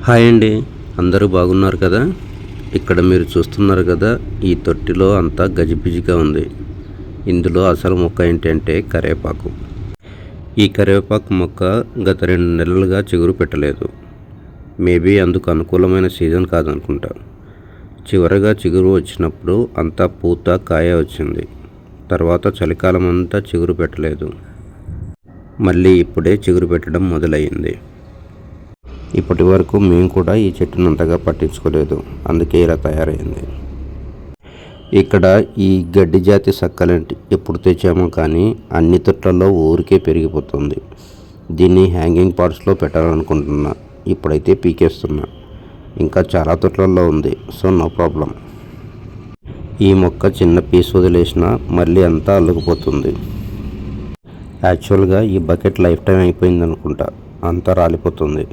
Hi అండి, అందరూ బాగున్నారు కదా. ఇక్కడ మీరు చూస్తున్నారు కదా, ఈ తొట్టిలో అంతా గజిబిజిగా ఉంది. ఇందులో అసలు మొక్క ఏంటంటే కరివేపాకు. ఈ కరివేపాకు మొక్క గత 2 నెలలుగా చిగురు పెట్టలేదు. మేబీ అందుకు అనుకూలమైన సీజన్ కాదనుకుంటా. చివరగా చిగురు వచ్చినప్పుడు అంతా పూత కాయ వచ్చింది. తర్వాత చలికాలం అంతా చిగురు పెట్టలేదు. మళ్ళీ ఇప్పుడే చిగురు పెట్టడం మొదలయ్యింది. ఇప్పటి వరకు మేము కూడా ఈ చెట్టును అంతగా పట్టించుకోలేదు, అందుకే ఇలా తయారైంది. ఇక్కడ ఈ గడ్డి జాతి సక్కలంటి ఎప్పుడు తెచ్చామో కానీ అన్ని తొట్లలో ఊరికే పెరిగిపోతుంది. దీన్ని హ్యాంగింగ్ పాట్స్లో పెట్టాలనుకుంటున్నా. ఇప్పుడైతే పీకేస్తున్నా. ఇంకా చాలా తొట్లలో ఉంది, సో నో ప్రాబ్లం. ఈ మొక్క చిన్న పీస్ వదిలేసినా మళ్ళీ అంతా అల్లుకుపోతుంది. యాక్చువల్గా ఈ బకెట్ లైఫ్ టైం అయిపోయింది అనుకుంటా, అంతా రాలిపోతుంది.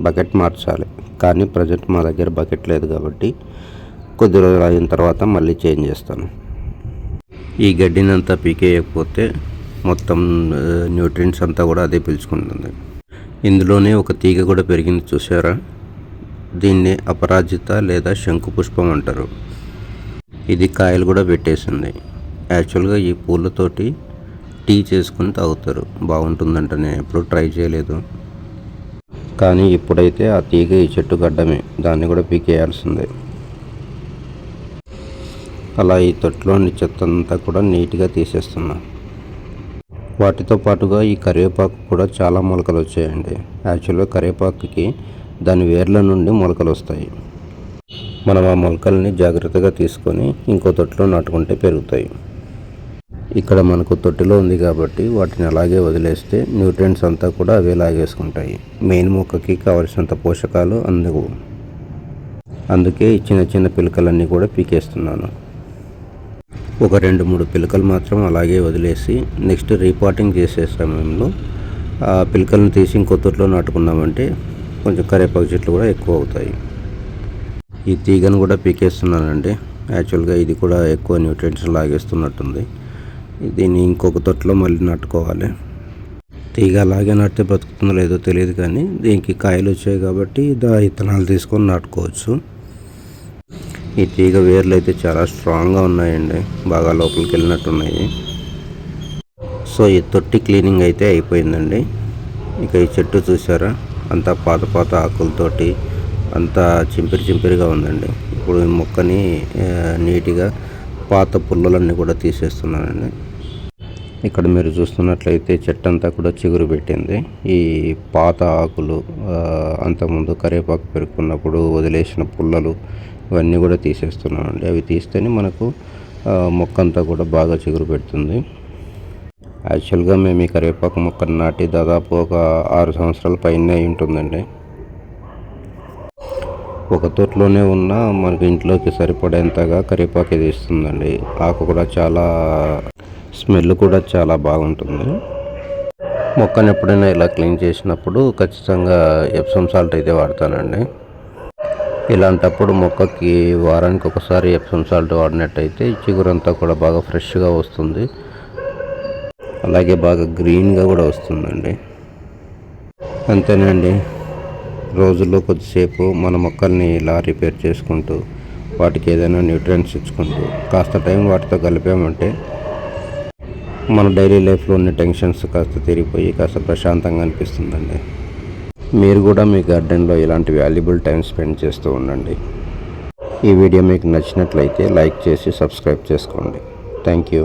బకెట్ మార్చాలి, కానీ ప్రజెంట్ మా దగ్గర బకెట్ లేదు కాబట్టి కొద్ది రోజులు అయిన తర్వాత మళ్ళీ చేంజ్ చేస్తాను. ఈ గడ్డిని అంతా పీకేయకపోతే మొత్తం న్యూట్రియంట్స్ అంతా కూడా అదే పీల్చుకుంటుంది. ఇందులోనే ఒక తీగ కూడా పెరిగింది, చూసారా? దీన్ని అపరాజిత లేదా శంకు పుష్పం అంటారు. ఇది కాయలు కూడా పెట్టేసింది. యాక్చువల్గా ఈ పూలతోటి టీ చేసుకుని తాగుతారు, బాగుంటుందంట. నేను ఎప్పుడూ ట్రై చేయలేదు, కానీ ఇప్పుడైతే ఆ తీగ ఈ చెట్టు గడ్డమే, దాన్ని కూడా పీకేయాల్సిందే. అలా ఈ తొట్టులోని చెత్త అంతా కూడా నీట్గా తీసేస్తున్నా. వాటితో పాటుగా ఈ కరివేపాకు కూడా చాలా మొలకలు వచ్చాయండి. యాక్చువల్గా కరివేపాకుకి దాని వేర్ల నుండి మొలకలు వస్తాయి. మనం ఆ మొలకల్ని జాగ్రత్తగా తీసుకొని ఇంకో తొట్టులో నాటుకుంటే పెరుగుతాయి. ఇక్కడ మనకు తొట్టిలో ఉంది కాబట్టి వాటిని అలాగే వదిలేస్తే న్యూట్రియంట్స్ అంతా కూడా అవే లాగేసుకుంటాయి. మెయిన్ మొక్కకి కావలసినంత పోషకాలు అందవు. అందుకే ఈ చిన్న చిన్న పిలకలన్నీ కూడా పీకేస్తున్నాను. ఒక 2-3 పిలకలు మాత్రం అలాగే వదిలేసి నెక్స్ట్ రీపాటింగ్ చేసే సమయంలో ఆ పిలకలను తీసి ఇంకో తొట్టిలో నాటుకున్నామంటే కొంచెం కరివేపాకు చెట్లు కూడా ఎక్కువ అవుతాయి. ఈ తీగను కూడా పీకేస్తున్నానండి. యాక్చువల్గా ఇది కూడా ఎక్కువ న్యూట్రియంట్స్ లాగేస్తున్నట్టుంది. దీన్ని ఇంకొక తొట్టులో మళ్ళీ నాటుకోవాలి. తీగ అలాగే నాటితే బ్రతుకుతుందో లేదో తెలియదు, కానీ దీనికి కాయలు వచ్చాయి కాబట్టి విత్తనాలు తీసుకొని నాటుకోవచ్చు. ఈ తీగ వేర్లు అయితే చాలా స్ట్రాంగ్గా ఉన్నాయండి, బాగా లోపలికి వెళ్ళినట్టున్నాయి. సో ఈ తొట్టి క్లీనింగ్ అయితే అయిపోయిందండి. ఇక ఈ చెట్టు చూసారా, అంతా పాత పాత ఆకులతోటి అంతా చింపిరిగా ఉందండి. ఇప్పుడు ఈ మొక్కని నీట్గా పాత పుల్లలన్నీ కూడా తీసేస్తున్నానండి. ఇక్కడ మీరు చూస్తున్నట్లయితే చెట్టు అంతా కూడా చిగురు పెట్టింది. ఈ పాత ఆకులు, అంతకుముందు కరివేపాకు పెరుక్కున్నప్పుడు వదిలేసిన పుల్లలు, ఇవన్నీ కూడా తీసేస్తున్నామండి. అవి తీస్తేనే మనకు మొక్క అంతా కూడా బాగా చిగురు పెడుతుంది. యాక్చువల్గా మేము ఈ కరివేపాకు మొక్కను నాటి దాదాపు ఒక 6 సంవత్సరాల పైనే ఉంటుందండి. ఒక తోటలోనే ఉన్న మనకు ఇంట్లోకి సరిపడేంతగా కరివేపాకు ఇది ఇస్తుందండి. ఆకు కూడా చాలా స్మెల్ కూడా చాలా బాగుంటుంది. మొక్కను ఎప్పుడైనా ఇలా క్లీన్ చేసినప్పుడు ఖచ్చితంగా ఎప్సమ్ సాల్ట్ అయితే వాడతానండి. ఇలాంటప్పుడు మొక్కకి వారానికి ఒకసారి ఎప్సమ్ సాల్ట్ వాడినట్టయితే చిగురంతా కూడా బాగా ఫ్రెష్గా వస్తుంది, అలాగే బాగా గ్రీన్గా కూడా వస్తుందండి. అంతేనండి, రోజుల్లో కొద్దిసేపు మన మొక్కల్ని ఇలా రిపేర్ చేసుకుంటూ వాటికి ఏదైనా న్యూట్రియంట్స్ ఇచ్చుకుంటూ కాస్త టైం వాటితో కలిపామంటే మన డైలీ లైఫ్లో ఉన్న టెన్షన్స్ కాస్త తిరిగిపోయి కాస్త ప్రశాంతంగా అనిపిస్తుందండి. మీరు కూడా మీ గార్డెన్లో ఇలాంటి వాల్యుబుల్ టైం స్పెండ్ చేస్తూ ఉండండి. ఈ వీడియో మీకు నచ్చినట్లయితే లైక్ చేసి సబ్స్క్రైబ్ చేసుకోండి. Thank you.